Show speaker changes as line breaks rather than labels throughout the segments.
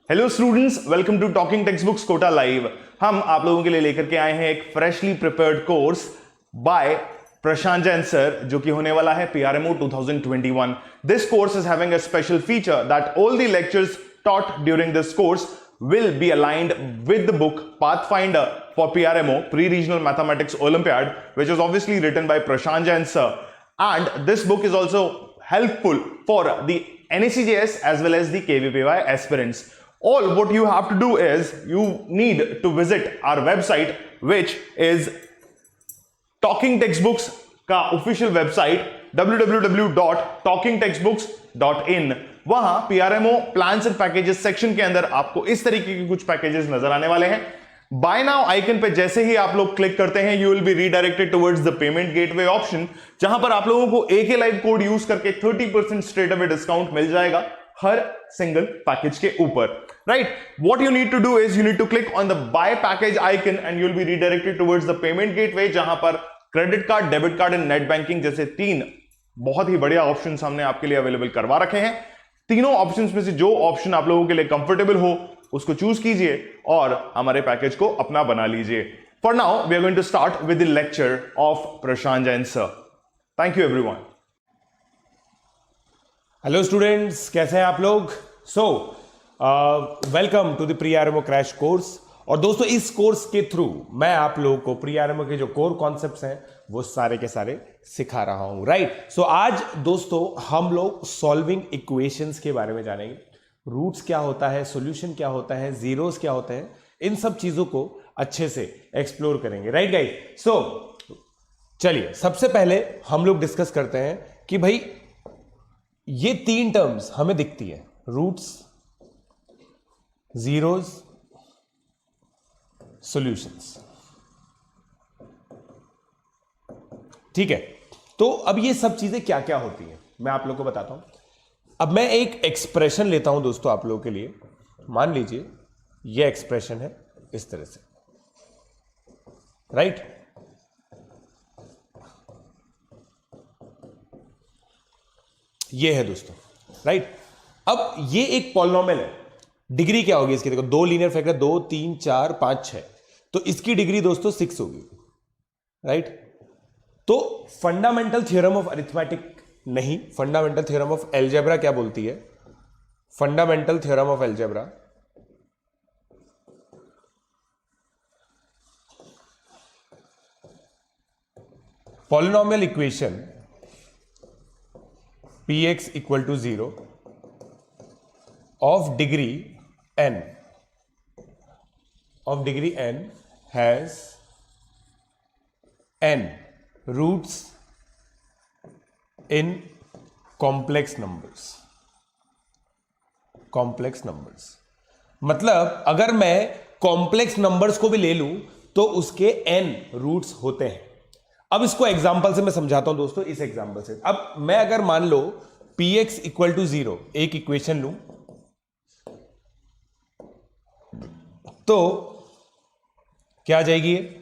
Hello students, welcome to talking text books Kota live. हम आप लोगों के लिए लेकर के आए हैं एक फ्रेशली प्रिपेयर्ड कोर्स बाय प्रशांत जैन सर, जो कि होने वाला है पीआरएमओ 2021। This course is having a special feature that all the lectures taught during this course will be aligned with the book Pathfinder for PRMO Pre-Regional Mathematics Olympiad, which is obviously written by Prashant Jain sir. And this book is also helpful for the NACJS as well as the KVPY aspirants. All what you have to do is you need to visit our website, which is talking textbooks का official website www.talkingtextbooks.in। वहां पीआरएमओ plans and packages section के अंदर आपको इस तरीके के कुछ packages नजर आने वाले हैं। बाय नाउ आइकन पे जैसे ही आप लोग क्लिक करते हैं, you will be redirected towards the payment gateway option, जहां पर आप लोगों को AK लाइव कोड यूज करके 30% स्ट्रेट अवे डिस्काउंट मिल जाएगा हर सिंगल पैकेज के ऊपर। Right, what you need to do is you need to click on the buy package icon and you will be redirected towards the payment gateway, जहां पर credit card, debit card and net banking जैसे 3 बहुत ही बढ़िया options हमने आपके लिए available करवा रखे हैं। तीनों ऑप्शंस में से जो ऑप्शन आप लोगों के लिए कंफर्टेबल हो उसको चूज कीजिए और हमारे पैकेज को अपना बना लीजिए। For now we are going to start with the lecture of Prashant Jain sir. Thank you everyone.
Hello students, कैसे हैं आप लोग? Welcome to the pre RMO crash course. और दोस्तों, इस कोर्स के थ्रू मैं आप लोगों को प्री आरएमओ के जो कोर कॉन्सेप्ट्स हैं वो सारे के सारे सिखा रहा हूं। राइट, सो आज दोस्तों हम लोग सॉल्विंग इक्वेशंस के बारे में जानेंगे। रूट्स क्या होता है, सॉल्यूशन क्या होता है, जीरोस क्या होते हैं, इन सब चीजों को अच्छे से एक्सप्लोर करेंगे। राइट गाइस, सो चलिए सबसे पहले हम लोग डिस्कस करते हैं कि भाई ये 3 टर्म्स हमें दिखती है, रूट्स, जीरोस, सॉल्यूशंस। ठीक है, तो अब ये सब चीजें क्या क्या होती हैं मैं आप लोगों को बताता हूं। अब मैं एक एक्सप्रेशन लेता हूं दोस्तों आप लोगों के लिए। मान लीजिए ये एक्सप्रेशन है इस तरह से। राइट, ये है दोस्तों। राइट, अब ये एक पॉलिनोमियल है। डिग्री क्या होगी इसकी? देखो, 2 लीनियर फैक्टर, 2 3 4 5 6, तो इसकी डिग्री दोस्तों 6 होगी। राइट, तो फंडामेंटल थ्योरम ऑफ अरिथमेटिक नहीं, फंडामेंटल थ्योरम ऑफ एलजेब्रा क्या बोलती है? Fundamental theorem of algebra polynomial equation px equal to 0 of degree n has n roots in complex numbers। मतलब अगर मैं कॉम्प्लेक्स नंबर्स को भी ले लूं तो उसके n रूट्स होते हैं। अब इसको एग्जांपल से मैं समझाता हूं दोस्तों। इस एग्जांपल से, अब मैं अगर मान लो px इक्वल टू 0 एक इक्वेशन लूं, तो क्या आ जाएगी ये?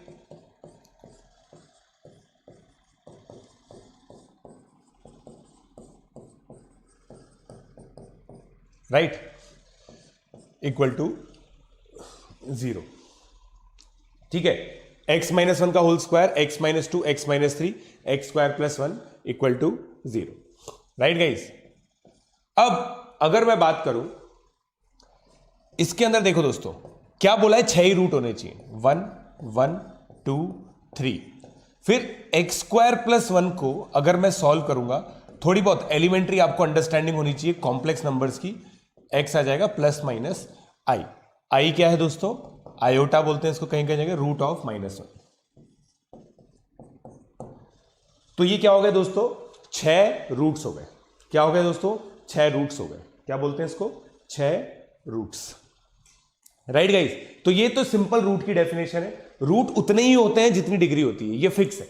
Right, equal to 0। ठीक है, x माइनस 1 का whole square, x minus 2, x minus 3, x square plus 1 equal to 0। Right guys, अब अगर मैं बात करूं इसके अंदर, देखो दोस्तों क्या बोला है, 6 ही रूट होने चाहिए। 1 1 2 3। फिर एक्स स्क्वायर प्लस 1 को अगर मैं सॉल्व करूंगा, थोड़ी बहुत एलिमेंट्री आपको अंडरस्टैंडिंग होनी चाहिए कॉम्प्लेक्स नंबर्स की। एक्स आ जाएगा प्लस माइनस आई। आई क्या है दोस्तों? आयोटा बोलते हैं इसको कहीं कहीं जगह, रूट ऑफ -1। तो ये क्या हो गया दोस्तों? 6 रूट्स हो गए। क्या हो गया दोस्तों? 6 रूट्स हो गए। क्या बोलते हैं इसको? 6 रूट्स। राइट गाइस, तो ये तो सिंपल रूट की डेफिनेशन है। रूट उतने ही होते हैं जितनी डिग्री होती है, ये फिक्स है।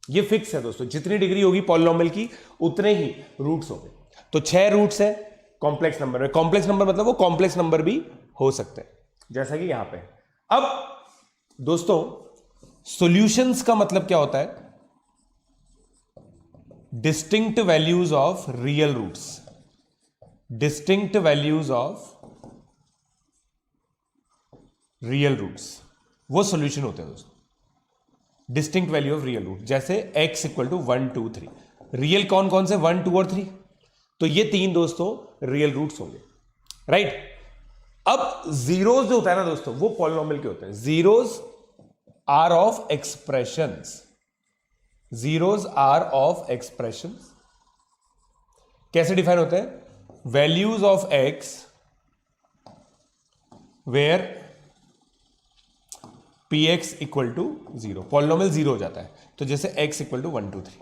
ये फिक्स है दोस्तों, जितनी डिग्री होगी पॉलिनोमियल की उतने ही रूट्स होंगे। तो 6 रूट्स है कॉम्प्लेक्स नंबर में। कॉम्प्लेक्स नंबर मतलब वो कॉम्प्लेक्स नंबर भी हो सकते हैं, जैसा कि यहां पे है। अब दोस्तों सॉल्यूशंस का मतलब क्या होता है? Distinct values of real roots, distinct values of real roots, वो सॉल्यूशन होते हैं दोस्तों, distinct value of real root. जैसे x इक्वल टू 1 2 3, रियल कौन कौन से 1 2 और 3, तो ये 3 दोस्तों रियल रूट्स होंगे, राइट। अब जीरोस जो होता है ना दोस्तों, वो पॉलिनोमियल के होते हैं। Zeros are of expressions, zeros are of expressions कैसे डिफाइन होते हैं? Values of x where px equal to 0, polynomial 0 हो जाता है। तो जैसे x इक्वल टू 1 2 3,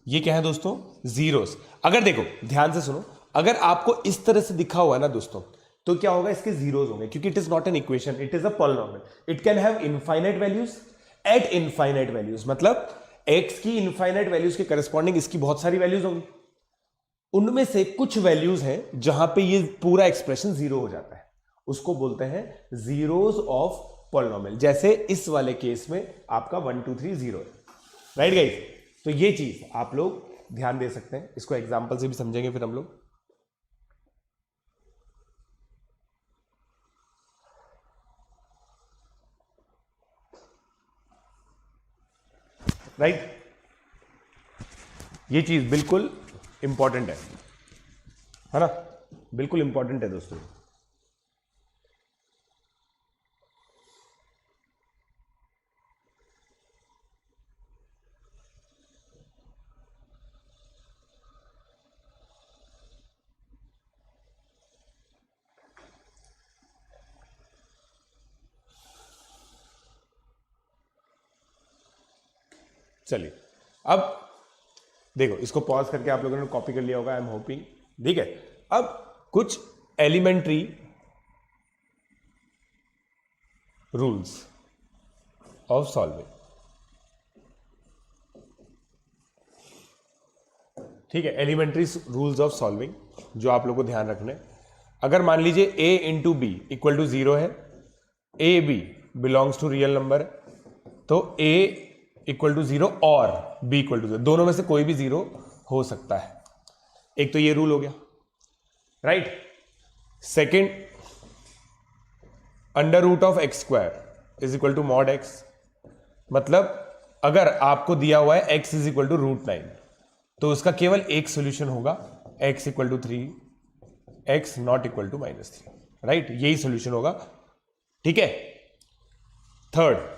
ये क्या है दोस्तों? जीरोस। अगर देखो ध्यान से सुनो, अगर आपको इस तरह से दिखा हुआ है ना दोस्तों, तो क्या होगा? इसके जीरोस होंगे, क्योंकि it is not an equation, it is a polynomial. It can have infinite values eight infinite values, मतलब x की इनफाइनाइट वैल्यूज के करस्पॉन्डिंग इसकी बहुत सारी वैल्यूज होंगी, उनमें से कुछ वैल्यूज हैं जहां पे ये पूरा एक्सप्रेशन 0 हो जाता है, उसको बोलते हैं जीरोस ऑफ पॉलिनोमियल। जैसे इस वाले केस में आपका 1 2 3 0 है, राइट गाइस? तो ये चीज आप लोग ध्यान दे सकते हैं, इसको एग्जांपल से भी समझेंगे फिर हम लोग, राइट। ये चीज बिल्कुल इंपॉर्टेंट है ना? बिल्कुल इंपॉर्टेंट है दोस्तों। चलिए अब देखो, इसको पॉज करके आप लोगों ने कॉपी कर लिया होगा, आई एम होपिंग, ठीक है। अब कुछ एलिमेंट्री रूल्स ऑफ सॉल्विंग, ठीक है, एलिमेंट्री रूल्स ऑफ सॉल्विंग जो आप लोगों को ध्यान रखने। अगर मान लीजिए a into b equal to 0 है, a b belongs to real number, तो a इक्वल टू 0 और b इक्वल टू 0, दोनों में से कोई भी 0 हो सकता है। एक तो ये रूल हो गया, right. Second, under root of x square is equal to mod x, मतलब अगर आपको दिया हुआ है x इज इक्वल टू √9, तो उसका केवल एक सोल्यूशन होगा, x equal to 3, x not equal to -3, right, यही सोल्यूशन होगा, ठीक है। Third,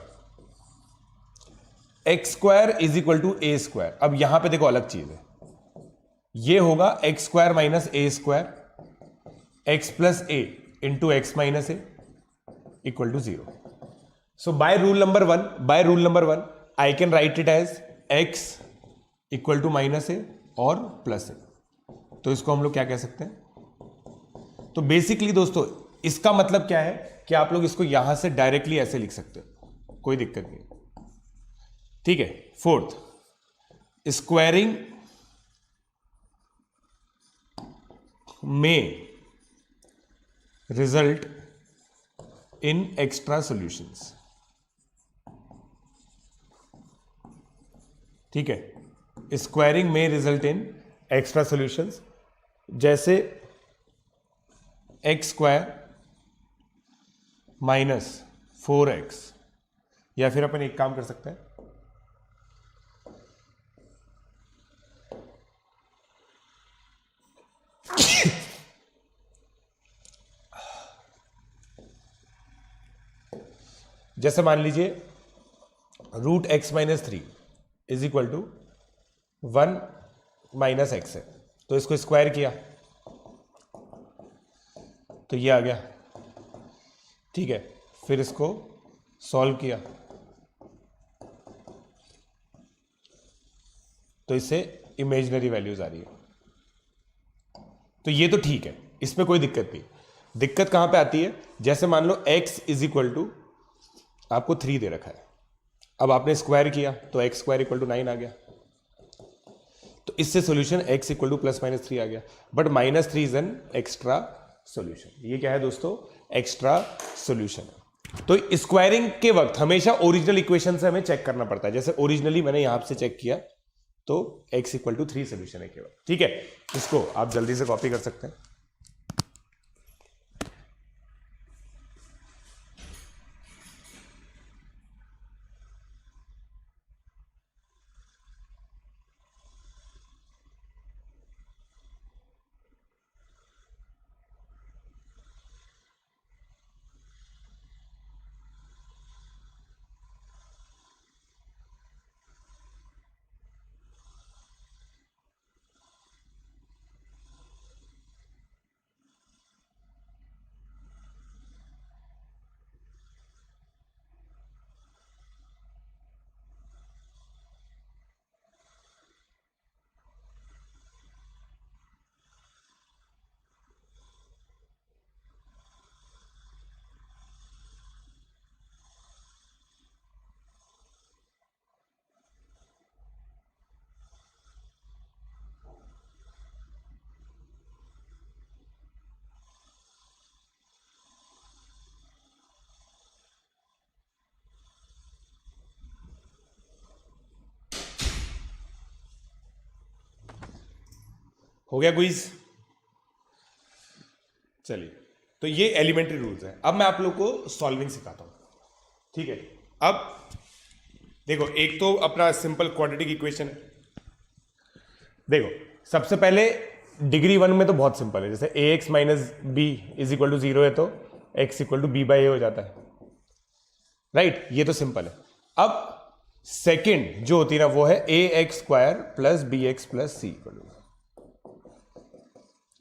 x square is equal to a square. अब यहां पे देखो अलग चीज है, ये होगा x square minus a square, x plus a into x minus a equal to 0। So by rule number one I can write it as x equal to minus a और प्लस ए। तो इसको हम लोग क्या कह सकते हैं? तो बेसिकली दोस्तों इसका मतलब क्या है कि आप लोग इसको यहां से डायरेक्टली ऐसे लिख सकते हो, कोई दिक्कत नहीं, ठीक है। फोर्थ, स्क्वायरिंग में रिजल्ट इन एक्स्ट्रा सॉल्यूशंस, ठीक है, स्क्वायरिंग में रिजल्ट इन एक्स्ट्रा सॉल्यूशंस, जैसे एक्स स्क्वायर माइनस 4x, या फिर अपन एक काम कर सकते हैं, जैसे मान लीजिए √x-3 is equal to 1 minus x है, तो इसको स्क्वायर किया तो ये आ गया, ठीक है। फिर इसको सॉल्व किया तो इससे इमेजिनरी वैल्यूज आ रही है, तो ये तो ठीक है, इसमें कोई दिक्कत नहीं। दिक्कत कहां पे आती है? जैसे मान लो x इज इक्वल टू आपको 3 दे रखा है, अब आपने स्क्वायर किया तो x स्क्वायर इक्वल टू 9 आ गया, तो इससे सॉल्यूशन x इक्वल टू +-3 आ गया, but -3 is an extra solution. ये क्या है दोस्तों? Extra solution. तो स्क्वायरिंग के वक्त हमेशा ओरिजिनल इक्वेशन से हमें चेक करना पड़ता है, जैसे ओरिजिनली मैंने यहां से चेक किया तो x इक्वल टू 3 सोल्यूशन है केवल, ठीक है। इसको आप जल्दी से कॉपी कर सकते हैं। हो गया क्विज? चलिए, तो ये एलिमेंट्री रूल्स है। अब मैं आप लोग को सॉल्विंग सिखाता हूं, ठीक है? अब देखो, एक तो अपना सिंपल क्वाड्रेटिक इक्वेशन है। देखो, सबसे पहले डिग्री 1 में तो बहुत सिंपल है, जैसे a x minus b is equal to 0 है तो x equal to b by a हो जाता है, राइट? ये तो सिंपल है। अब सेकंड जो होती है ना, वो है a x square plus b x plus c.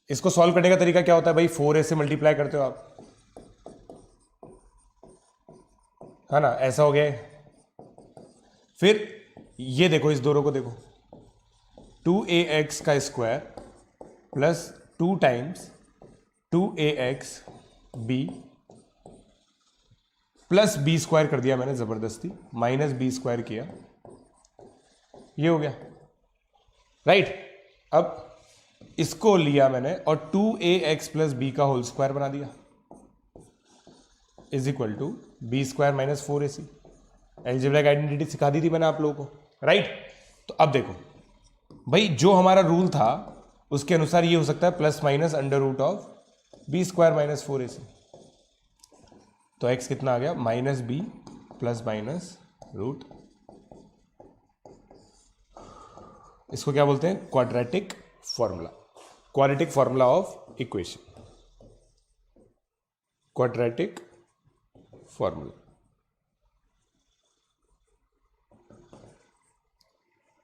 इसको सॉल्व करने का तरीका क्या होता है भाई? 4a से मल्टीप्लाई करते हो आप, है ना? ऐसा हो गया। फिर ये देखो, इस दोनों को देखो, 2ax का square plus 2 times 2ax b plus b square कर दिया मैंने जबरदस्ती, माइनस बी स्क्वायर किया, ये हो गया, राइट? अब इसको लिया मैंने और 2ax प्लस बी का होल स्क्वायर बना दिया, is equal to b square minus 4ac। Algebraic identity सिखा दी थी मैंने आप लोगों को, राइट? तो अब देखो भाई, जो हमारा रूल था उसके अनुसार ये हो सकता है plus minus under root of b square minus 4ac। तो x कितना आ गया? Minus b plus minus root, इसको क्या बोलते हैं? Quadratic formula, quadratic formula of equation, quadratic formula.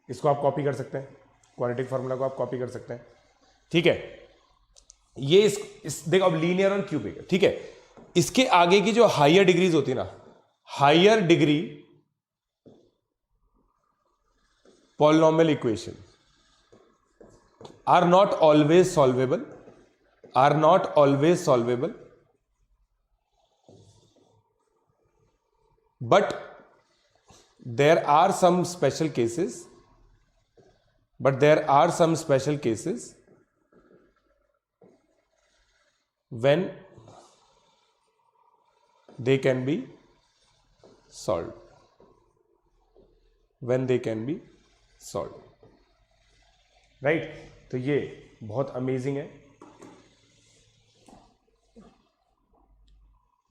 इसको आप कॉपी कर सकते हैं, क्वाड्रेटिक फॉर्मूला को आप कॉपी कर सकते हैं, ठीक है? ये इस देखो, अब लीनियर और क्यूबिक है, ठीक है? इसके आगे की जो हायर डिग्रीज होती है ना, higher degree polynomial equation are not always solvable, are not always solvable, but there are some special cases, but there are some special cases when they can be solved, when they can be solved, right? तो ये बहुत amazing है,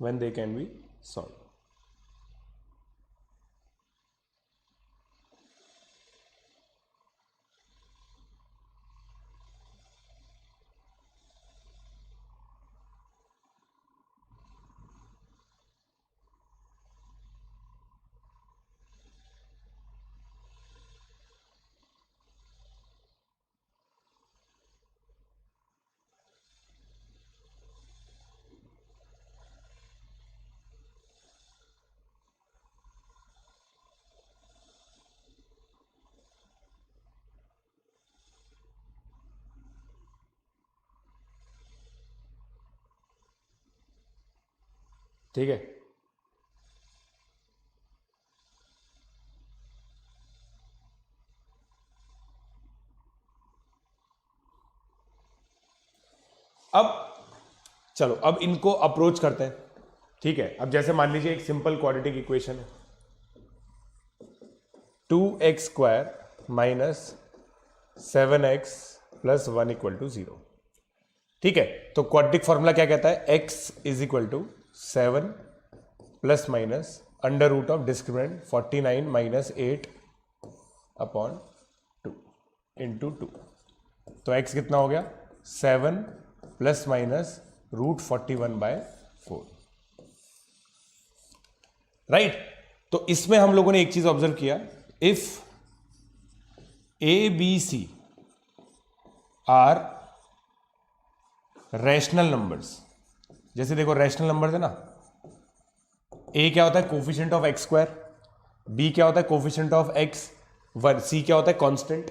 when they can be solved। ठीक है? अब चलो, अब इनको अप्रोच करते हैं, ठीक है? अब जैसे मान लीजिए एक सिंपल क्वाड्रेटिक इक्वेशन है, 2x square minus 7x plus 1 equal to 0, ठीक है? तो क्वाड्रेटिक फॉर्मूला क्या कहता है? x is equal to 7 plus minus under root of discriminant 49 minus 8 upon 2 into 2। तो x कितना हो गया? 7 plus minus root 41 by 4, right? तो इसमें हम लोगों ने एक चीज ऑब्जर्व किया, if a b c are rational numbers, जैसे देखो रैशनल नंबर्स है ना, ए क्या होता है? Coefficient of x square, b क्या होता है? कोफिशिएंट ऑफ एक्स, सी क्या होता है? Constant.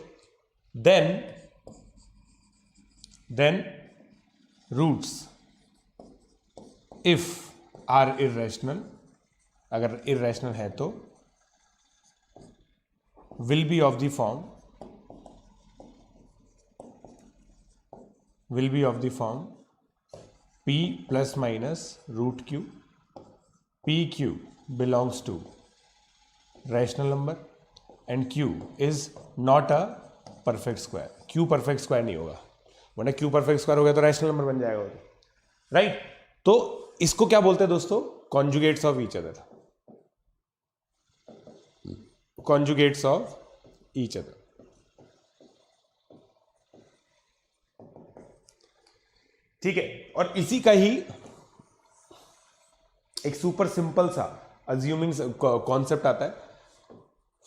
Then roots if are irrational, अगर इर्रेशनल है तो will be of the form, will be of the form p plus minus root Q, P Q belongs to rational number and q is not a perfect square. q perfect square नहीं होगा, वरना Q perfect square हो गया तो rational number बन जाएगा, right. तो इसको क्या बोलते हैं दोस्तों? Conjugates of each other, conjugates of each other. ठीक है, और इसी का ही एक सुपर सिंपल सा अज्यूमिंग कॉन्सेप्ट आता है,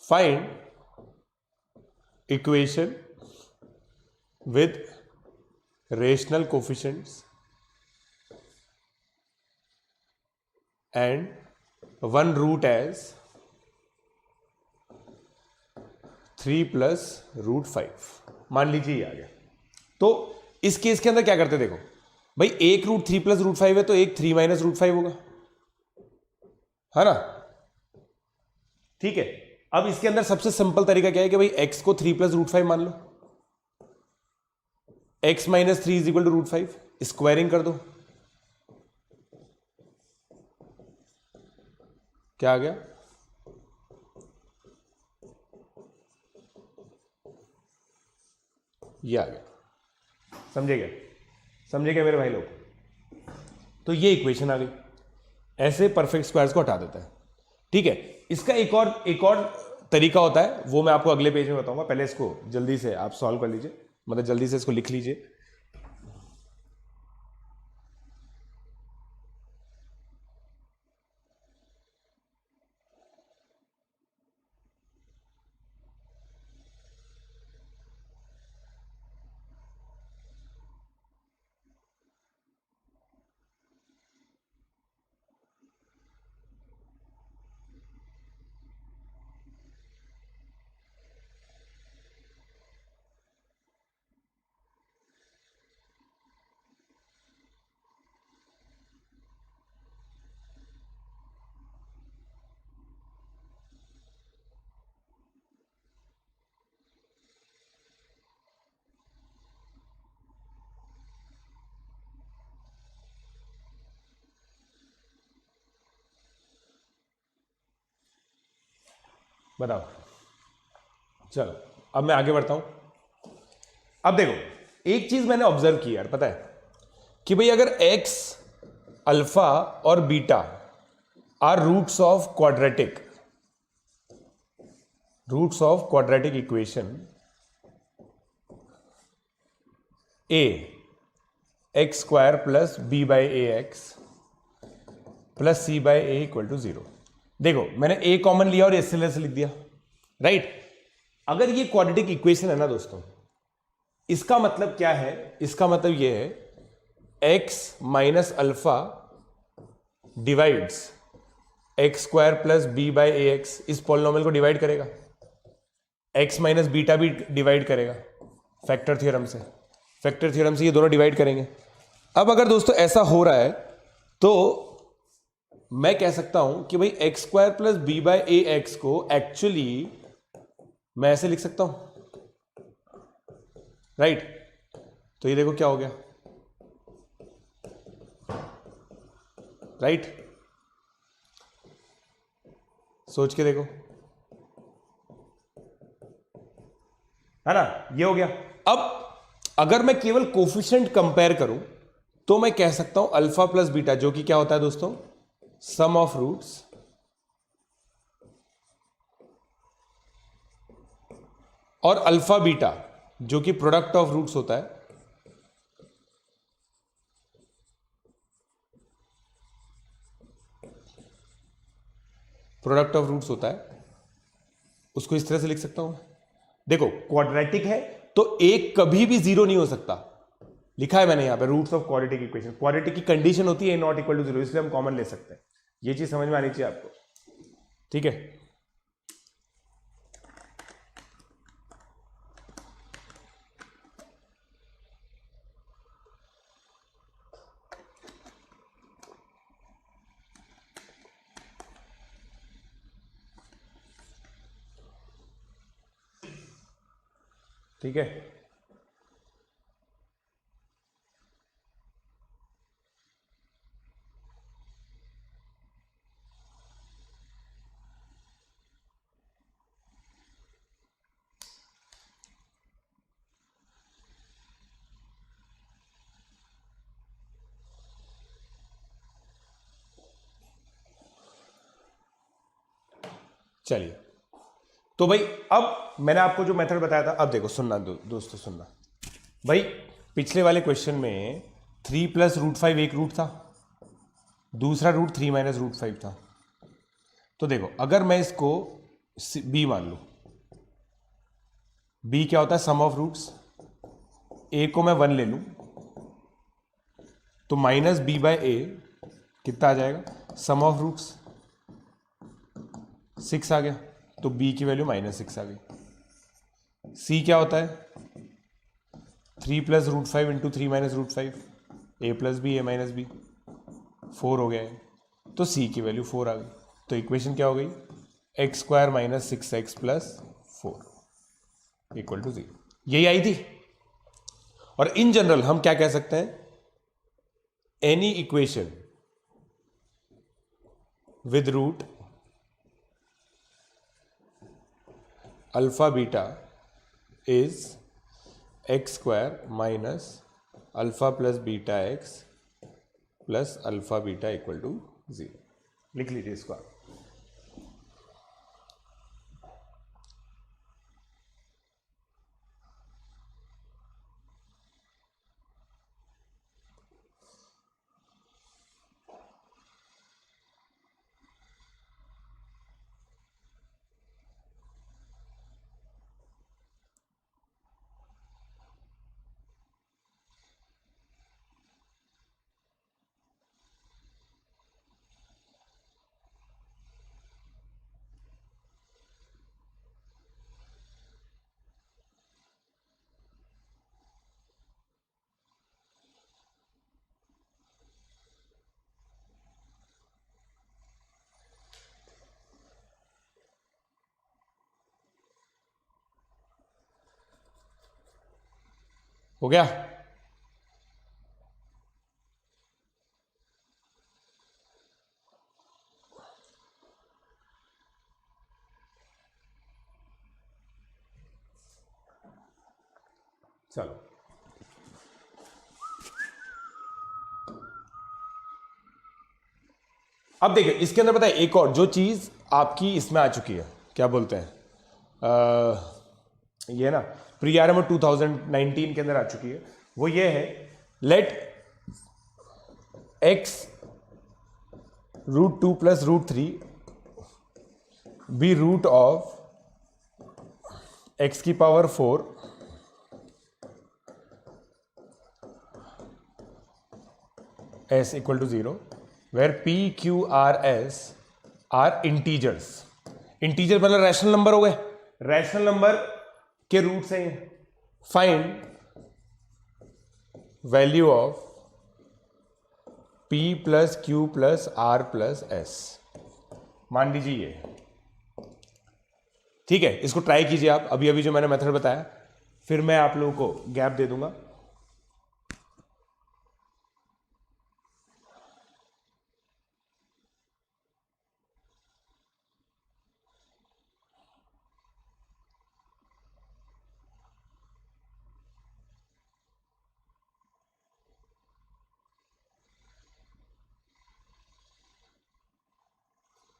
find equation with rational coefficients and one root as 3 plus root 5। मान लीजिए ये आ गया, तो इस केस के अंदर क्या करते, देखो भाई एक रूट 3 प्लस रूट 5 है तो एक 3 माइनस रूट 5 होगा, है ना? ठीक है, अब इसके अंदर सबसे सिंपल तरीका क्या है कि भाई x को 3 प्लस रूट 5 मान लो, x minus 3 is equal to root 5, squaring कर दो, क्या आ गया? ये आ गया। समझे क्या? समझे क्या मेरे भाई लोग? तो ये इक्वेशन आ गई, ऐसे परफेक्ट स्क्वायर्स को हटा देता है। ठीक है, इसका एक और तरीका होता है, वो मैं आपको अगले पेज में बताऊंगा। पहले इसको जल्दी से आप सॉल्व कर लीजिए, मतलब जल्दी से इसको लिख लीजिए। बताओ, चलो अब मैं आगे बढ़ता हूं। अब देखो, एक चीज मैंने ऑब्जर्व की यार, पता है कि भाई अगर x, अल्फा और beta are roots of quadratic equation a x square plus b by a x plus c by a equal to 0। देखो मैंने a कॉमन लिया और इससे लिख दिया, राइट। अगर ये क्वाड्रेटिक इक्वेशन है ना दोस्तों, इसका मतलब क्या है? इसका मतलब ये है x minus alpha divides x square plus b by a x, इस पॉलिनोमियल को डिवाइड करेगा, x माइनस बीटा भी डिवाइड करेगा फैक्टर थ्योरम से, ये दोनों डिवाइड करेंगे। अब अगर दोस्तों ऐसा हो रहा है तो मैं कह सकता हूं कि भाई x square plus b by a x को एक्चुअली मैं ऐसे लिख सकता हूं, राइट। तो ये देखो क्या हो गया, राइट। सोच के देखो, है ना, ये हो गया। अब अगर मैं केवल कोफिशिएंट कंपेयर करूं तो मैं कह सकता हूं अल्फा प्लस बीटा, जो कि क्या होता है दोस्तों, सम ऑफ रूट्स और अल्फा बीटा जो कि प्रोडक्ट ऑफ रूट्स होता है, उसको इस तरह से लिख सकता हूं। देखो क्वाड्रेटिक है तो एक कभी भी जीरो नहीं हो सकता, लिखा है मैंने यहां पे roots of quadratic equation. Quadratic की कंडीशन होती है a नॉट इक्वल टू 0, इसलिए हम कॉमन ले सकते हैं। ये चीज समझ में आनी चाहिए आपको, ठीक है। ठीक है, चलिए, तो भाई अब मैंने आपको जो मेथड बताया था, अब देखो सुनना दोस्तों सुनना भाई। पिछले वाले क्वेश्चन में 3 प्लस रूट 5 एक रूट था, दूसरा रूट 3 माइनस रूट 5 था। तो देखो अगर मैं इसको b मान लूं, b क्या होता है, सम ऑफ रूट्स। a को मैं 1 ले लूं तो माइनस b बाय ए कितना आ जाएगा, सम ऑफ रूट्स 6 आ गया, तो b की वैल्यू -6 आ गई। c क्या होता है, 3 plus root 5 into 3 minus root 5, a plus b a minus b, 4 हो गया है, तो c की वैल्यू 4 आ गई। तो इक्वेशन क्या हो गई, x square minus 6x plus 4 equal to 0। यही आई थी। और इन जनरल हम क्या कह सकते हैं, any equation with root alpha beta is x square minus alpha plus beta x plus alpha beta equal to 0। लिख लीजिए इसको आप। हो गया, चलो अब देखिए इसके अंदर पता है एक और जो चीज आपकी इसमें आ चुकी है, क्या बोलते हैं ये ना प्री आरएमओ 2019 के अंदर आ चुकी है, वो ये है, let x root 2 plus root 3 be root of x की power 4 s equal to 0, where p q r s are integers. Integer मतलब रैशनल नंबर हो गए, रैशनल नंबर के रूट्स हैं। Find value of p plus q plus r plus s, मान लीजिए ये, ठीक है। इसको ट्राई कीजिए आप, अभी अभी जो मैंने मेथड बताया, फिर मैं आप लोगों को गैप दे दूंगा।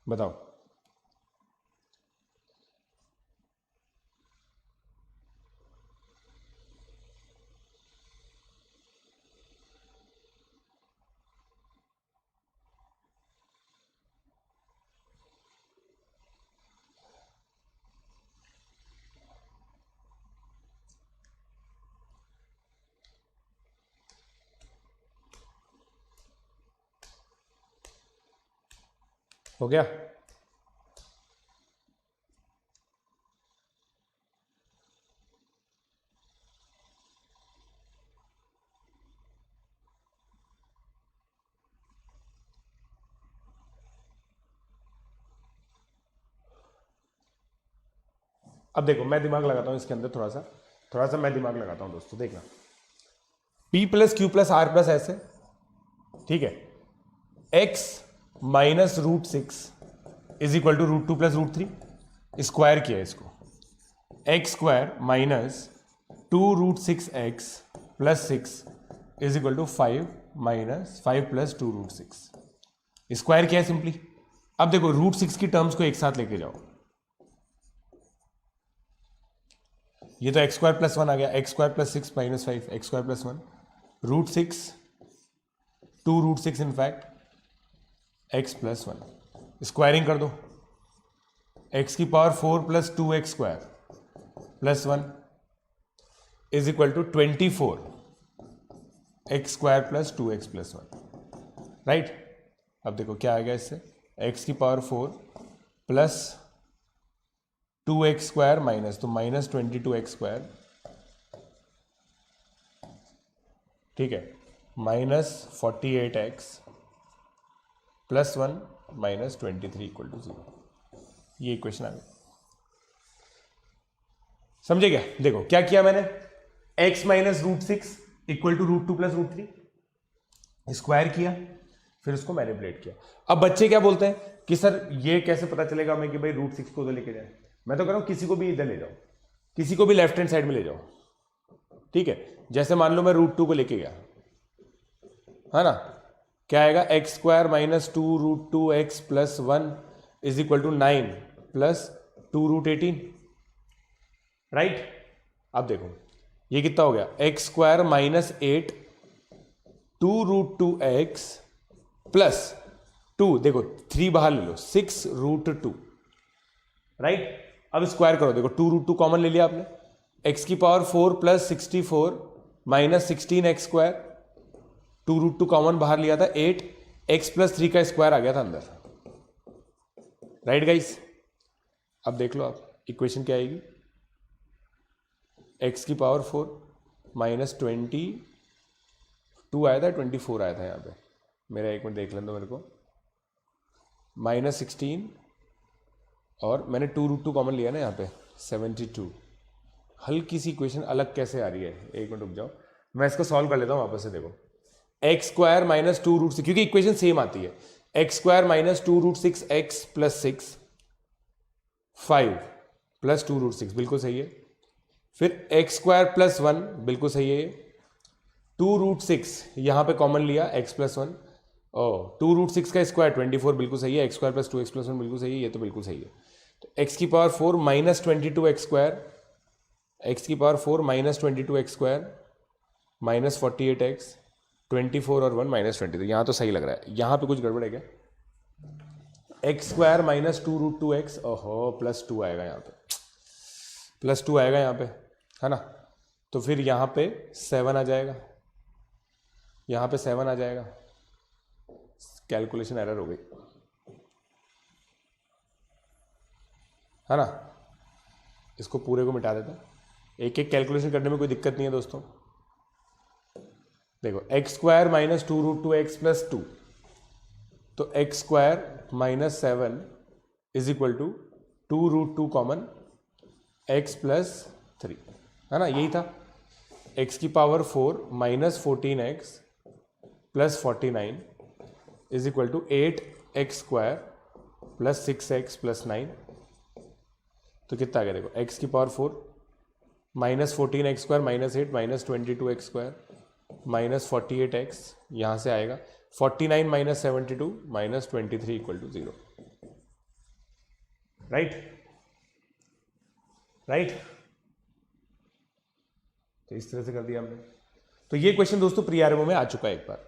बताओ, हो गया? अब देखो मैं दिमाग लगाता हूं इसके अंदर, थोड़ा सा मैं दिमाग लगाता हूं दोस्तों, देखना। p plus q plus r plus ऐसे, ठीक है, x minus root 6 is equal to root 2 plus root 3, square किया इसको, x square minus 2 root 6x plus 6 is equal to 5 minus 5 plus 2 root 6, square किया है सिंपली। अब देखो रूट 6 की टर्म्स को एक साथ लेके जाओ, ये तो एक्स स्क्वायर प्लस वन आ गया, x square plus six minus five, x square plus one, root six, two root six in fact, x plus one, squaring कर दो, एक्स की power four plus two x square plus one is equal to 24 x square plus two x plus one, right. अब देखो क्या आ गया इससे, x की power four plus two x square minus, तो माइनस 22 एक्स स्क्वायर, ठीक है, minus 48x plus one minus 23 equal to 0। ये इक्वेशन आ गई, समझे क्या? देखो क्या किया मैंने, x minus root six equal to root two plus root three, square किया, फिर उसको मैनिपुलेट किया। अब बच्चे क्या बोलते हैं कि सर ये कैसे पता चलेगा हमें कि भाई रूट सिक्स को उधर लेके जाए। मैं तो कह रहा हूं किसी को भी इधर ले जाओ, किसी को भी लेफ्ट हैंड साइड में ले जाओ, ठीक है। जैसे मान लो मैं रूट टू को लेके गया, है ना, क्या आएगा, x square minus two root two x plus one is equal to 9 plus two root 18, right. अब देखो ये कितना हो गया, x square minus 8 two root two x plus two, देखो 3 बाहर ले लो, 6 रूट टू, राइट। अब स्क्वायर करो, देखो टू रूट टू कॉमन ले लिया आपने, एक्स की power 4 plus 64 minus 16 x square, two root two common बाहर लिया था 8, एक्स प्लस 3 का स्क्वायर आ गया था अंदर, राइट गाइस। अब देख लो आप इक्वेशन क्या आएगी, एक्स की पावर 4 माइनस 22 आया था, 24 आया था यहाँ पे, मेरा एक मिनट देख लें दो मेरे को, माइनस 16 और मैंने टू रूट टू कॉमन लिया ना यहाँ पे 72। हल्की सी इक्वेशन अलग कैसे आ रही है, एक मिनट रुक जाओ, मैं इसको सॉल्व कर लेता हूँ वापस से। देखो x square minus two root six, क्योंकि इक्वेशन सेम आती है, x square minus two root six x plus six, 5 plus two root six बिल्कुल सही है, फिर एक्स स्क्वायर प्लस वन बिल्कुल सही है, टू रूट सिक्स यहां पे कॉमन लिया x plus one, two root six का स्क्वायर 24 बिल्कुल सही है, x square plus two x plus one बिल्कुल सही है, ये तो बिल्कुल सही है। तो एक्स की power 4 minus 22 x square, x की power 4 minus 22 x square minus 48 x, 24 और 1 माइनस 23, यहाँ तो सही लग रहा है, यहाँ पे कुछ गड़बड़ है क्या, x square minus two root two x, ओहो प्लस टू आएगा यहाँ पे, प्लस टू आएगा यहाँ पे, है ना, तो फिर यहाँ पे 7 आ जाएगा, यहाँ पे 7 आ जाएगा, कैलकुलेशन एरर हो गई, है ना। इसको पूरे को मिटा देता, एक एक कैलकुलेशन करने में कोई दिक्कत नहीं है दोस्तों। देखो x square minus two root two x plus two, तो x square minus 7 is equal to two root two common x plus 3, है ना, यही था। एक्स की power 4 minus 14 x plus 49 is equal to 8 x square plus 6 x plus 9, तो कितना आ गया, देखो एक्स की power 4 minus 14 x square minus 8 minus 22 x square minus 48 x, यहाँ से आएगा 49 minus 72 minus 23 equal to 0, right right. तो इस तरह से कर दिया हमने। तो ये क्वेश्चन दोस्तों प्री आरएमओ में आ चुका है एक बार।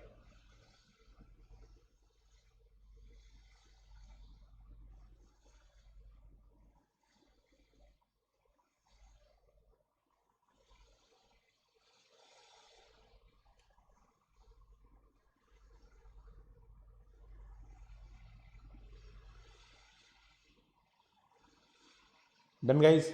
डन गाइस,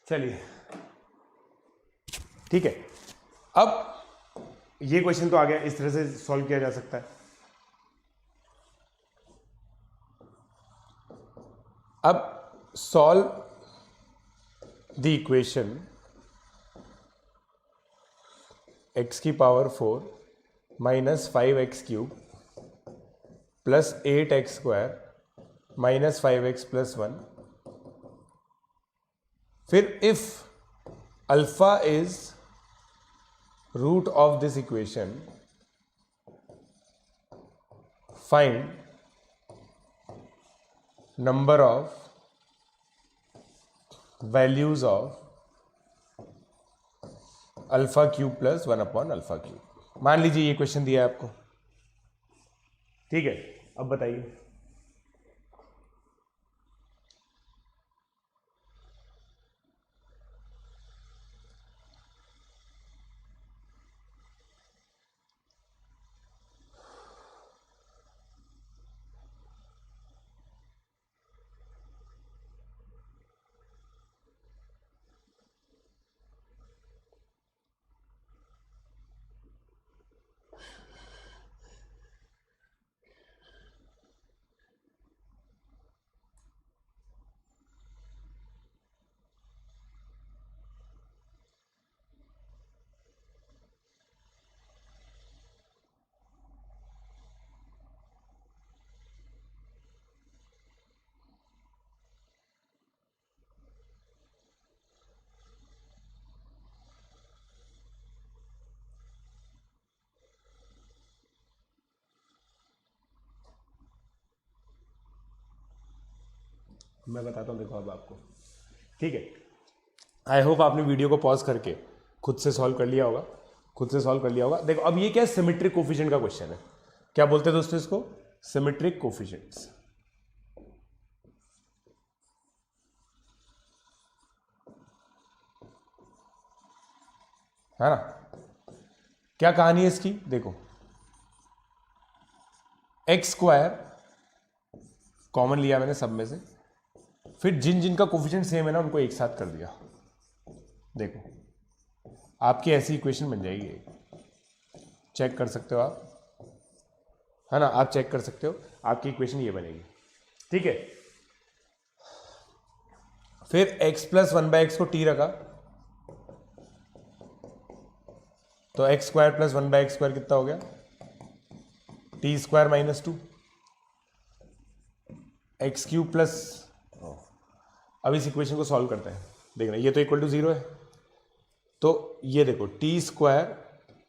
चलिए ठीक है। अब ये क्वेश्चन तो आ गया, इस तरह से सॉल्व किया जा सकता है। अब सॉल्व द इक्वेशन x की power 4 minus 5x cube plus 8x square minus 5x प्लस 1। फिर if alpha is root of this equation find number of values of alpha cube plus 1 upon alpha cube. मान लीजिए ये question दिया है आपको, ठीक है। अब बताइए मैं बताता हूँ, देखो अब आपको, ठीक है। आई होप आपने वीडियो को पॉज करके खुद से सॉल्व कर लिया होगा, खुद से सॉल्व कर लिया होगा। देखो अब ये क्या है, सिमेट्रिक कोफिशिएंट का क्वेश्चन है। क्या बोलते हैं दोस्तों इसको? सिमेट्रिक कोफिशिएंट्स, है ना। क्या कहानी है इसकी? देखो एक्स स्क्वायर कॉमन लिया मैंने सब में से, फिर जिन जिन का कोफिशिएंट सेम है ना उनको एक साथ कर दिया। देखो आपकी ऐसी इक्वेशन बन जाएगी, चेक कर सकते हो आप, है ना। आप चेक कर सकते हो, आपकी इक्वेशन ये बनेगी, ठीक है। फिर x प्लस 1/x को t रखा, तो x square plus 1/x square कितना हो गया? T square minus 2 x cube plus. अब इस इक्वेशन को सॉल्व करते हैं, देखना ये तो इक्वल टू 0 है, तो ये देखो T square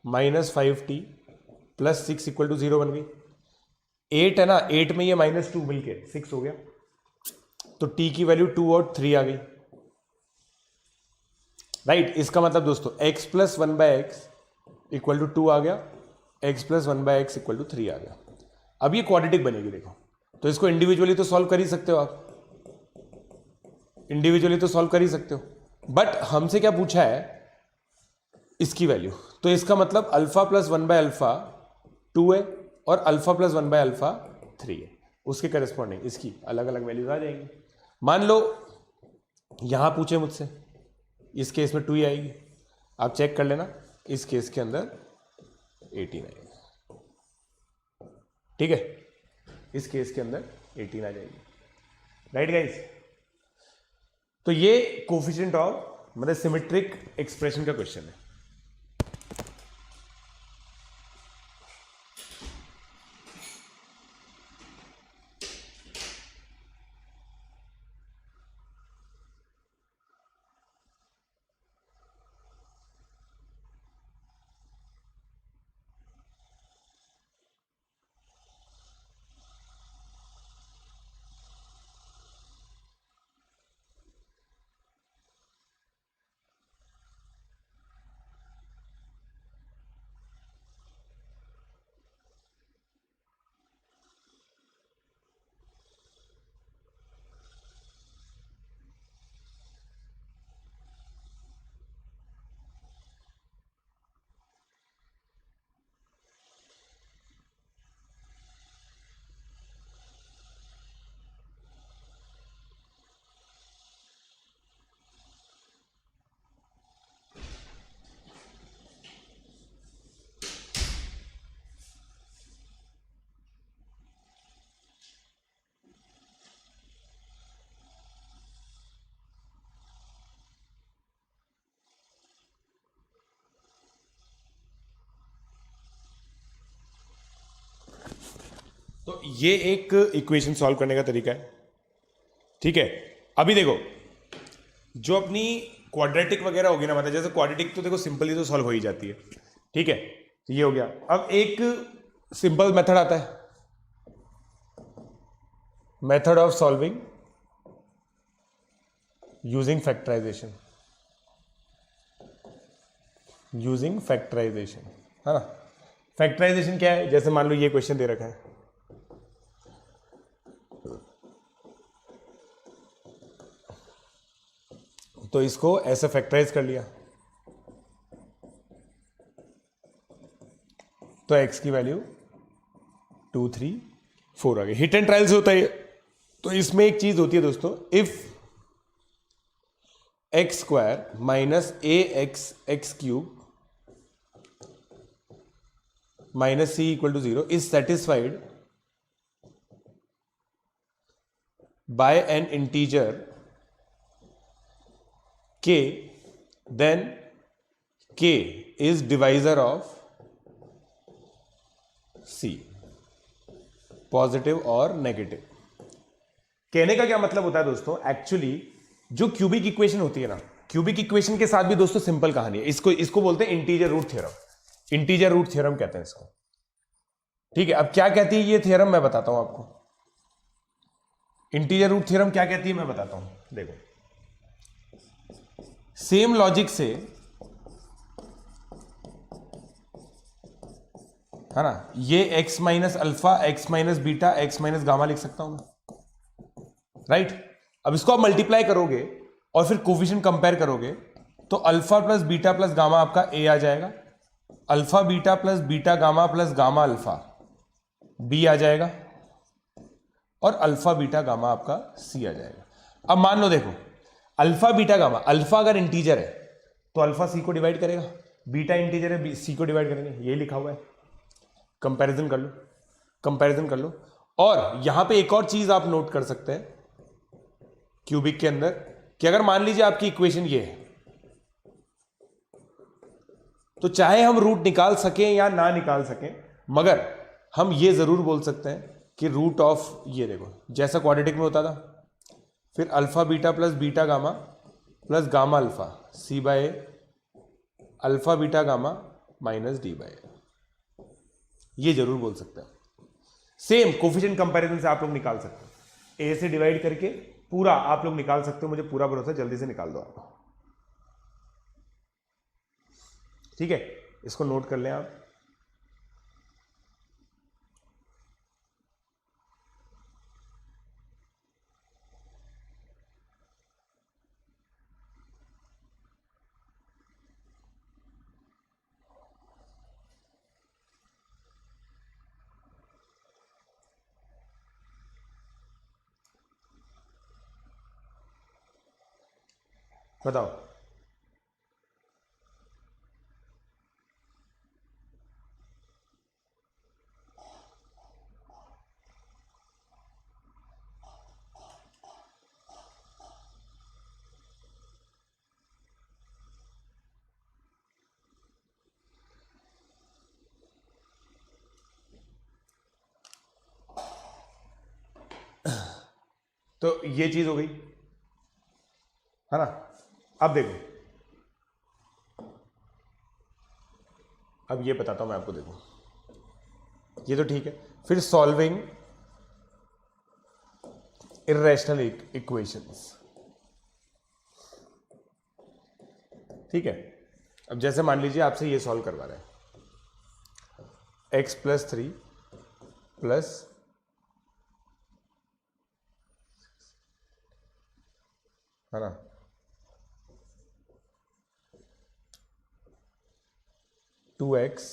minus 5t plus 6 equal to 0 बन गई। 8 है ना, 8 में ये माइनस 2 मिलके 6 हो गया, तो t की वैल्यू 2 और 3 आ गई, राइट। इसका मतलब दोस्तों x plus 1/x equal to 2 आ गया, x plus 1/x equal to 3 आ गया। अब ये क्वाड्रेटिक बनेगी, देखो तो इसको इंडिविजुअली तो सॉल्व कर ही सकते हो आप, इंडिविजुअली तो सॉल्व कर ही सकते हो, बट हमसे क्या पूछा है? इसकी वैल्यू। तो इसका मतलब अल्फा प्लस 1/अल्फा 2 है और अल्फा प्लस 1/अल्फा 3 है, उसके करेस्पॉन्डिंग इसकी अलग अलग वैल्यूज आ जाएंगी। मान लो यहां पूछे मुझसे, इस केस में 2 ही आएगी, आप चेक कर लेना, इस केस के अंदर 18 आएगी, ठीक है। इस केस के अंदर 18 आ जाएगी, राइट गाइस। तो ये कोफिशिएंट ऑफ मतलब सिमेट्रिक एक्सप्रेशन का क्वेश्चन है। ये एक इक्वेशन सॉल्व करने का तरीका है, ठीक है। अभी देखो, जो अपनी क्वाड्रेटिक वगैरह होगी ना, मतलब जैसे क्वाड्रेटिक तो देखो सिंपली तो सॉल्व हो ही जाती है, ठीक है, तो ये हो गया। अब एक सिंपल मेथड आता है, method of solving using factorisation, using factorisation, है ना। फैक्टराइजेशन क्या है, जैसे मान लो ये क्वेश्चन दे रखा है, तो इसको ऐसे फैक्टराइज कर लिया, तो x की वैल्यू 2, 3, 4 आ गई। हिट एंड ट्रायल से होता है, तो इसमें एक चीज होती है दोस्तों, if x square minus ax cube minus c equal to 0 is satisfied by an integer k, then k is divisor of c, positive और नेगेटिव। कहने का क्या मतलब होता है दोस्तों, एक्चुअली जो क्यूबिक इक्वेशन होती है ना, क्यूबिक इक्वेशन के साथ भी दोस्तों सिंपल कहानी है। इसको बोलते हैं integer root theorem, integer root theorem कहते हैं इसको, ठीक है। अब क्या कहती है ये थ्योरम, मैं बताता हूं आपको। इंटीजर रूट थ्योरम क्या कहती है मैं बताता हूं, देखो। सेम लॉजिक से, है ना, ये x minus alpha, x minus beta, x minus gamma लिख सकता हूं मैं, राइट। अब इसको आप मल्टीप्लाई करोगे और फिर कोफिशिएंट कंपेयर करोगे, तो alpha plus beta plus gamma आपका a आ जाएगा, alpha beta plus beta gamma plus gamma alpha b आ जाएगा, और अल्फा बीटा गामा आपका c आ जाएगा। अब मान लो देखो, अल्फा बीटा गामा, अल्फा अगर इंटीजर है तो अल्फा सी को डिवाइड करेगा, बीटा इंटीजर है सी को डिवाइड करेंगे, ये लिखा हुआ है। कंपैरिजन कर लो, कंपैरिजन कर लो। और यहां पे एक और चीज आप नोट कर सकते हैं क्यूबिक के अंदर, कि अगर मान लीजिए आपकी इक्वेशन ये है, तो चाहे हम रूट निकाल सकें या ना निकाल सकें, मगर हम ये जरूर बोल सकते हैं कि रूट ऑफ, ये देखो जैसा क्वाड्रेटिक में होता था, फिर alpha beta plus beta gamma plus gamma alpha C by alpha beta gamma minus D by, ये जरूर बोल सकते हैं। सेम कोफिशिएंट कंपैरिजन से आप लोग निकाल सकते हैं, ए से डिवाइड करके पूरा आप लोग निकाल सकते हो, मुझे पूरा भरोसा, जल्दी से निकाल दो आप, ठीक है। इसको नोट कर लें आप। बताओ, तो ये चीज हो गई, है ना। अब देखो, अब ये बताता हूं मैं आपको, देखो ये तो ठीक है। फिर सॉल्विंग इर्रेशनल इक्वेशंस, ठीक है। अब जैसे मान लीजिए आपसे ये सॉल्व करवा रहे हैं, x प्लस 3 प्लस, है ना, 2x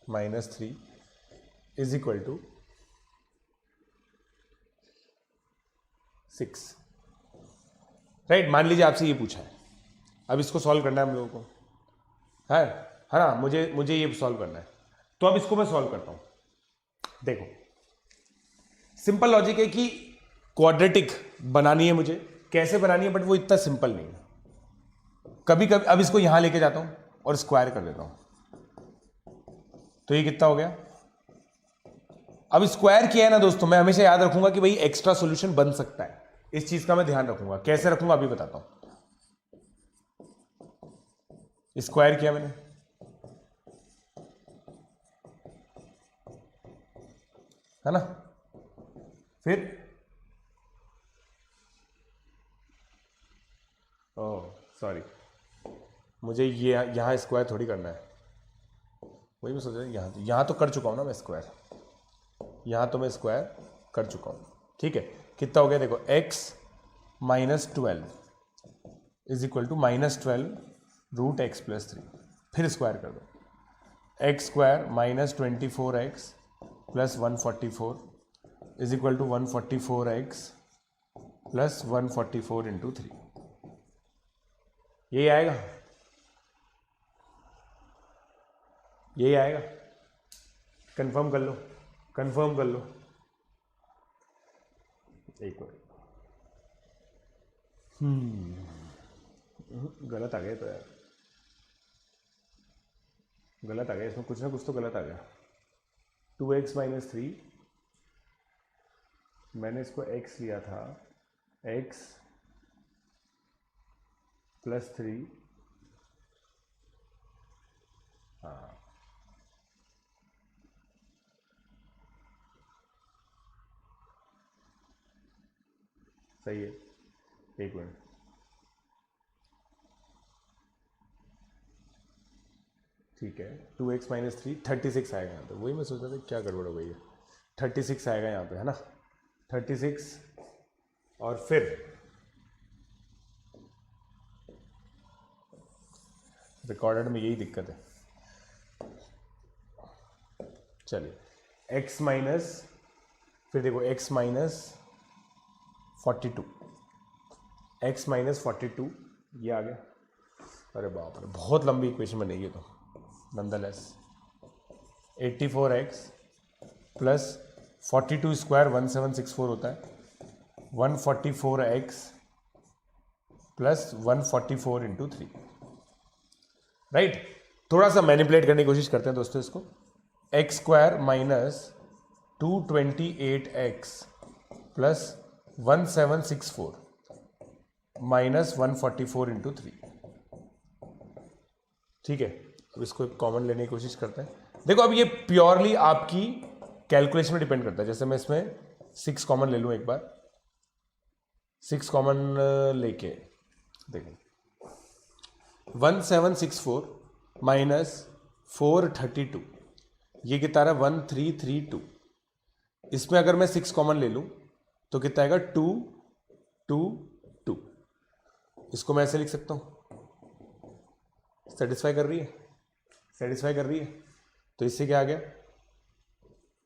minus 3 is equal to 6, right. मान लीजिए आपसे ये पूछा है, अब इसको सॉल्व करना है हम लोगों को, है ना, मुझे ये सॉल्व करना है, तो अब इसको मैं सॉल्व करता हूं। देखो सिंपल लॉजिक है कि क्वाड्रेटिक बनानी है मुझे, कैसे बनानी है, बट वो इतना सिंपल नहीं है। कभी कभी अब इसको यहां लेके जाता हूं और स्क्वायर कर देता हूं, तो ये कितना हो गया अब स्क्वायर किया है ना दोस्तों, मैं हमेशा याद रखूंगा कि भाई एक्स्ट्रा सॉल्यूशन बन सकता है, इस चीज का मैं ध्यान रखूंगा। कैसे रखूंगा अभी बताता हूं। स्क्वायर किया मैंने, है ना, फिर ओह सॉरी, मुझे ये यहां स्क्वायर थोड़ी करना है, वही मैं सोच रहा हूँ। यहां तो कर चुका हूं ना मैं स्क्वायर, यहां तो मैं स्क्वायर कर चुका हूं। ठीक है, कितना हो गया देखो, x minus 12 is equal to -12√x+3, फिर स्क्वायर कर दो, x square minus 24x plus 144 is equal to 144x plus 144 into 3, यही आएगा, यही आएगा। कंफर्म कर लो, कंफर्म कर लो, एक बार। गलत आ गया तो यार, गलत आ गया इसमें, कुछ ना कुछ तो गलत आ गया। 2x माइनस 3, मैंने इसको x लिया था, x प्लस 3, हाँ सही है, एक मिनट, ठीक है। 2x माइनस 3 36 आएगा यहाँ पे, वही मैं सोच रहा था क्या गड़बड़ हो गई है। 36 आएगा यहाँ पे, है ना, 36, और फिर रिकॉर्डेड में यही दिक्कत है। चलिए x माइनस, फिर देखो x माइनस 42, x माइनस 42 ये आ गया। अरे बाप रे, बहुत लंबी इक्वेशन बनेगी ये तो, नंदलेस 84x प्लस 42 स्क्वायर 1764 होता है, 144x प्लस 144 इंटू 3, राइट। थोड़ा सा मैनिपुलेट करने की कोशिश करते हैं दोस्तों इसको। X square minus 228x plus 1764 minus 144 into 3, ठीक है। अब इसको एक कॉमन लेने की कोशिश करते हैं। देखो अब ये प्योरली आपकी कैलकुलेशन में डिपेंड करता है। जैसे मैं इसमें 6 कॉमन ले लूँ एक बार, 6 कॉमन लेके देखो, 1764 माइनस 432, ये कितना रहा 1332। इसमें अगर मैं 6 कॉमन ले लूँ तो कितना आएगा 222। इसको मैं ऐसे लिख सकता हूँ, सेटिस्फाई कर रही है, सेटिस्फाई कर रही है। तो इससे क्या आ गया,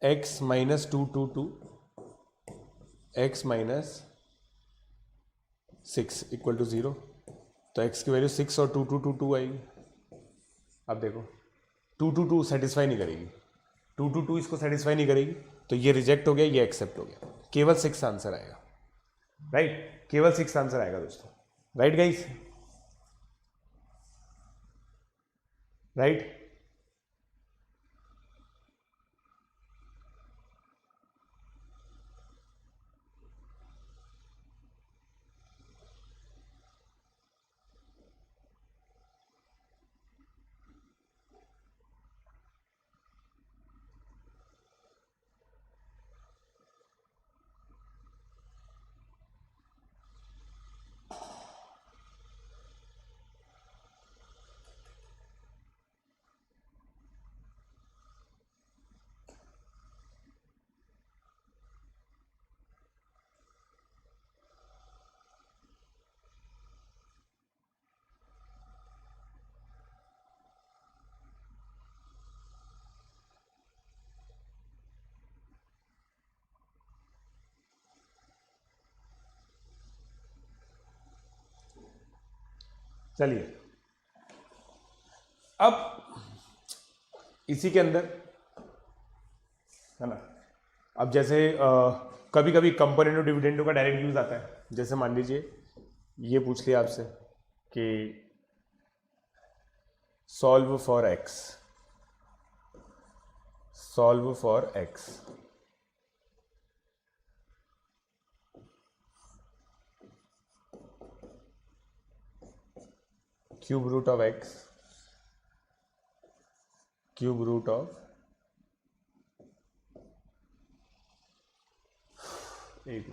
x minus 222 x minus 6 equal to 0। तो x की वैल्यू 6 और 2222 आएगी। अब देखो 222 सेटिस्फाई नहीं करेगी, 222 इसको सेटिस्फाई नहीं करेगी, तो ये रिजेक्ट हो गया, ये एक्सेप्ट हो गया। केवल 6 आंसर आएगा, राइट, केवल 6 आंसर आएगा दोस्तों, राइट गाइस, राइट। चलिए अब इसी के अंदर, है ना, अब जैसे कभी कभी कंपोनेंट ऑफ डिविडेंडों का डायरेक्ट यूज आता है। जैसे मान लीजिए ये पूछ लिया आपसे कि solve for x, solve for x, cube root of x cube root of 8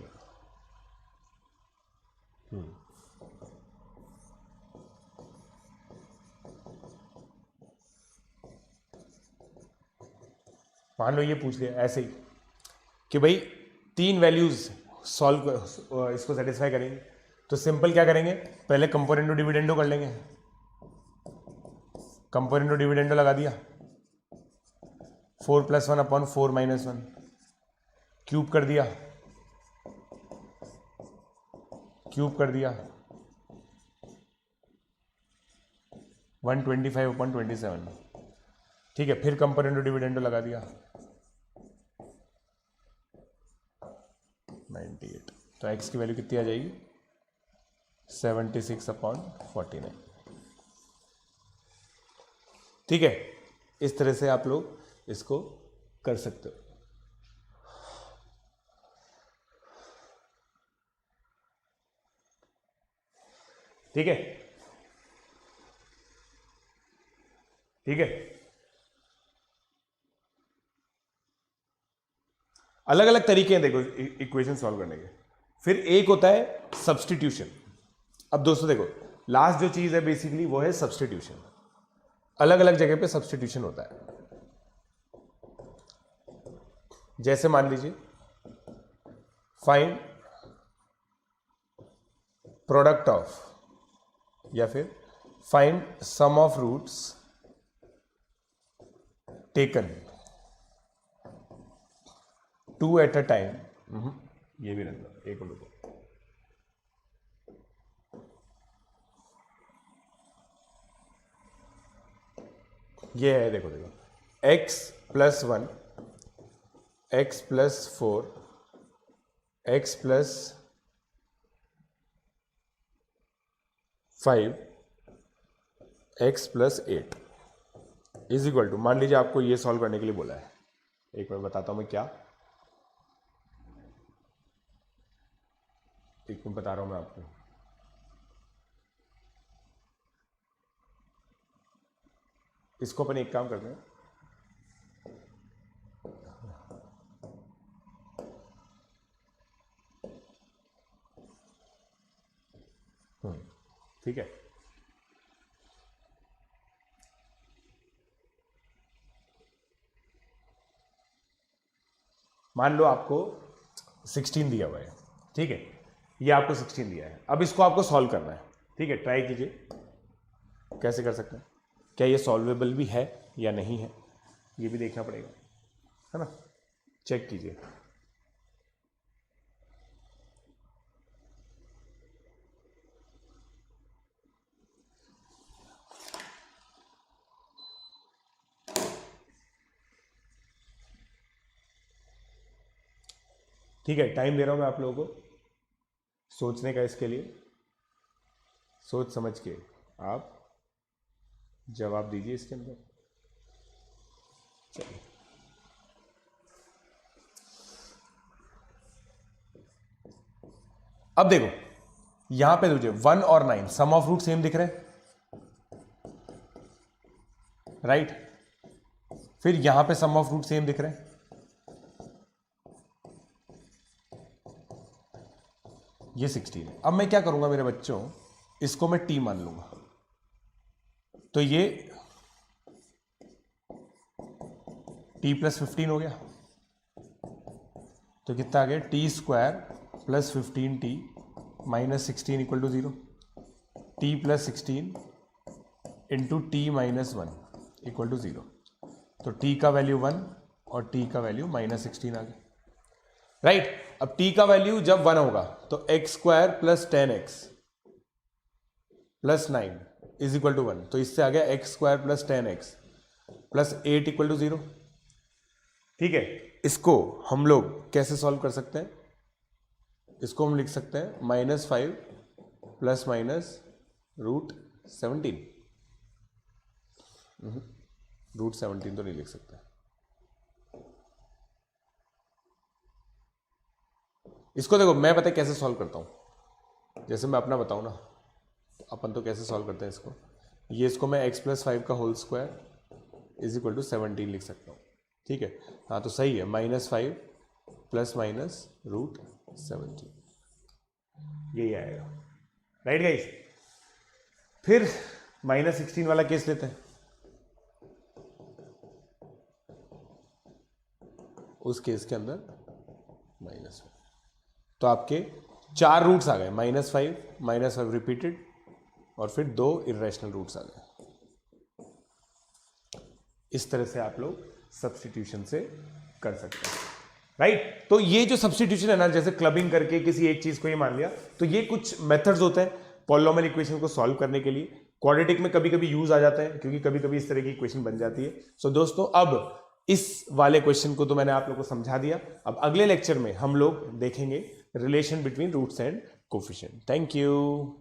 मान लो ये पूछ लिया ऐसे ही कि भाई 3 वैल्यूज सॉल्व इसको सेटिस्फाई करेंगे, तो सिंपल क्या करेंगे, पहले कंपोनेंटो डिविडेंडो कर लेंगे। कंपोनेंटो डिविडेंडो लगा दिया, 4 + 1 / 4 - 1 क्यूब कर दिया, क्यूब कर दिया 125 / 27। ठीक है, फिर कंपोनेंटो डिविडेंडो लगा दिया 98। तो x की वैल्यू कितनी आ जाएगी 76/49। ठीक है, इस तरह से आप लोग इसको कर सकते हो। ठीक है, ठीक है। अलग अलग तरीके हैं देखो इक्वेशन सॉल्व करने के। फिर एक होता है सब्स्टिट्यूशन। अब दोस्तों देखो, लास्ट जो चीज है बेसिकली वो है सब्स्टिट्यूशन। अलग अलग जगह पे सब्स्टिट्यूशन होता है। जैसे मान लीजिए फाइंड प्रोडक्ट ऑफ, या फिर find sum of roots taken 2 at a time. ये भी रख दो, एक मिनट। ये है, देखो देखो, x + 1 x + 4 x + 5 x + 8 is equal to, मान लीजिए आपको ये सॉल्व करने के लिए बोला है। एक मिनट बताता हूं मैं क्या, एक मिनट बता रहा हूं मैं आपको। इसको अपन एक काम करते हैं, ठीक है। मान लो आपको 16 दिया हुआ है, ठीक है, ये आपको 16 दिया है। अब इसको आपको सॉल्व करना है, ठीक है। ट्राई कीजिए कैसे कर सकते हैं, क्या ये सॉल्वेबल भी है या नहीं है, ये भी देखना पड़ेगा, है ना। चेक कीजिए। ठीक है, टाइम दे रहा हूं मैं आप लोगों को सोचने का। इसके लिए सोच समझ के आप जवाब दीजिए इसके अंदर। चलिए, अब देखो यहां पे तुझे 1 और 9 सम ऑफ रूट सेम दिख रहे हैं, राइट। फिर यहां पे सम ऑफ रूट सेम दिख रहे हैं, ये 16 है। अब मैं क्या करूंगा मेरे बच्चों, इसको मैं t मान लूंगा, तो ये t + 15 हो गया। तो कितना आ गया, t² + 15t - 16 = 0। t + 16 × t - 1 = 0। तो t का वैल्यू 1 और t का वैल्यू -16 आ गया, राइट। अब t का वैल्यू जब 1 होगा तो x² + 10x + 9 = 1। तो इससे आ गया x² + 10x + 8 = 0। ठीक है, इसको हम लोग कैसे सॉल्व कर सकते हैं, इसको हम लिख सकते हैं -5 ± √17। √17 तो नहीं लिख सकते। इसको देखो, मैं पता है कैसे सॉल्व करता हूं, जैसे मैं अपना बताऊं ना, अपन तो कैसे सॉल्व करते हैं इसको। ये इसको मैं x प्लस 5 का whole square is equal to 17 लिख सकता हूँ, ठीक है। हाँ तो सही है, -5 प्लस माइनस √17 यही आएगा, राइट गाइस। फिर -16 वाला केस लेते हैं। उस केस के अंदर -1, तो आपके 4 रूट्स आ गए, -5 रिपीटेड और फिर 2 इरेशनल रूट्स आ गए। इस तरह से आप लोग सब्स्टिट्यूशन से कर सकते हैं, राइट। तो ये जो सब्स्टिट्यूशन है ना, जैसे क्लबिंग करके किसी एक चीज को ये मान लिया, तो ये कुछ मेथड्स होते हैं पॉलिनोमियल इक्वेशन को सॉल्व करने के लिए। क्वाड्रेटिक में कभी कभी यूज आ जाता है, क्योंकि कभी कभी इस तरह की इक्वेशन बन जाती है। सो दोस्तों, अब इस वाले क्वेश्चन को तो मैंने आप लोगों को समझा दिया। अब अगले लेक्चर में हम लोग देखेंगे relation between roots and coefficient. Thank you.